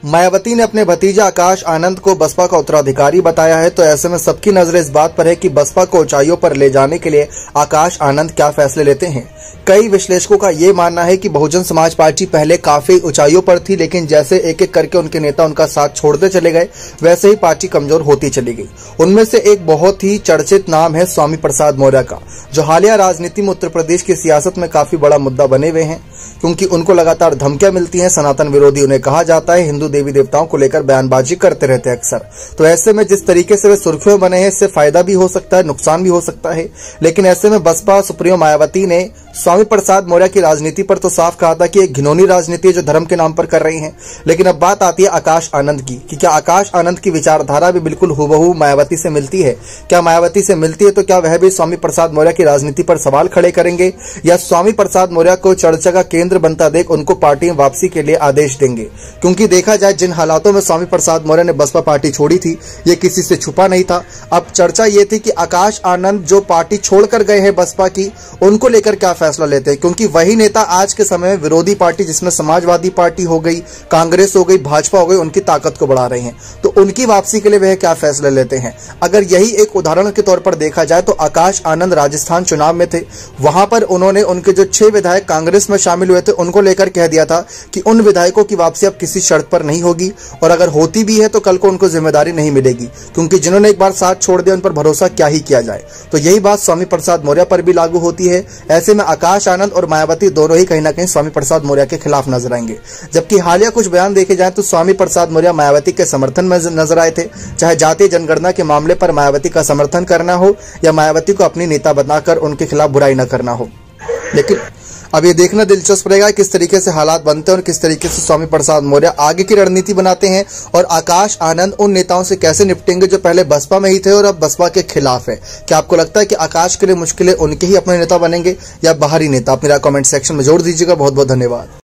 मायावती ने अपने भतीजा आकाश आनंद को बसपा का उत्तराधिकारी बताया है, तो ऐसे में सबकी नजरें इस बात पर है कि बसपा को ऊंचाइयों पर ले जाने के लिए आकाश आनंद क्या फैसले लेते हैं। कई विश्लेषकों का ये मानना है कि बहुजन समाज पार्टी पहले काफी ऊंचाइयों पर थी, लेकिन जैसे एक एक करके उनके नेता उनका साथ छोड़ते चले गए, वैसे ही पार्टी कमजोर होती चली गई। उनमें से एक बहुत ही चर्चित नाम है स्वामी प्रसाद मौर्य का, जो हालिया राजनीति में उत्तर प्रदेश की सियासत में काफी बड़ा मुद्दा बने हुए हैं, क्योंकि उनको लगातार धमकियां मिलती हैं। सनातन विरोधी उन्हें कहा जाता है, हिंदू देवी देवताओं को लेकर बयानबाजी करते रहते हैं अक्सर। तो ऐसे में जिस तरीके से वे सुर्खियों बने हैं, इससे फायदा भी हो सकता है, नुकसान भी हो सकता है। लेकिन ऐसे में बसपा सुप्रीमो मायावती ने स्वामी प्रसाद मौर्य की राजनीति पर तो साफ कहा था कि एक घिनौनी राजनीति है जो धर्म के नाम पर कर रही हैं। लेकिन अब बात आती है आकाश आनंद की, कि क्या आकाश आनंद की विचारधारा भी बिल्कुल हूबहू मायावती से मिलती है? क्या मायावती से मिलती है तो क्या वह भी स्वामी प्रसाद मौर्य की राजनीति पर सवाल खड़े करेंगे, या स्वामी प्रसाद मौर्य को चर्चा का केंद्र बनता देख उनको पार्टी में वापसी के लिए आदेश देंगे? क्योंकि देखा जाए जिन हालातों में स्वामी प्रसाद मौर्य ने बसपा पार्टी छोड़ी थी, ये किसी से छुपा नहीं था। अब चर्चा ये थी कि आकाश आनंद जो पार्टी छोड़कर गए हैं बसपा की, उनको लेकर क्या फैसला लेते हैं, क्योंकि वही नेता आज के समय में विरोधी पार्टी, जिसमें समाजवादी पार्टी हो गई, कांग्रेस हो गई, भाजपा हो गई, उनकी ताकत को बढ़ा रहे हैं। तो उनकी वापसी के लिए वह क्या फैसले लेते हैं? अगर यही एक उदाहरण के तौर पर देखा जाए तो आकाश आनंद राजस्थान चुनाव में थे, वहां पर उन्होंने उनके जो 6 विधायक कांग्रेस में शामिल हुए थे उनको लेकर कह दिया था कि उन विधायकों की वापसी अब किसी शर्त पर नहीं होगी, और अगर होती भी है तो कल को उनको जिम्मेदारी नहीं मिलेगी, क्योंकि जिन्होंने एक बार साथ छोड़ दिया उन पर भरोसा क्या ही किया जाए। तो यही बात स्वामी प्रसाद मौर्य पर भी लागू होती है। ऐसे में आकाश आनंद और मायावती दोनों ही कहीं ना कहीं स्वामी प्रसाद मौर्य के खिलाफ नजर आएंगे। जबकि हालिया कुछ बयान देखे जाए तो स्वामी प्रसाद मौर्य मायावती के समर्थन में नजर आए थे, चाहे जातीय जनगणना के मामले पर मायावती का समर्थन करना हो या मायावती को अपनी नेता बनाकर उनके खिलाफ बुराई न करना हो। लेकिन अब ये देखना दिलचस्प रहेगा किस तरीके से हालात बनते हैं और किस तरीके से स्वामी प्रसाद मौर्य आगे की रणनीति बनाते हैं, और आकाश आनंद उन नेताओं से कैसे निपटेंगे जो पहले बसपा में ही थे और अब बसपा के खिलाफ है। क्या आपको लगता है कि आकाश के लिए मुश्किलें उनके ही अपने नेता बनेंगे या बाहरी नेता? आप मेरा कमेंट सेक्शन में जोड़ दीजिएगा। बहुत बहुत धन्यवाद।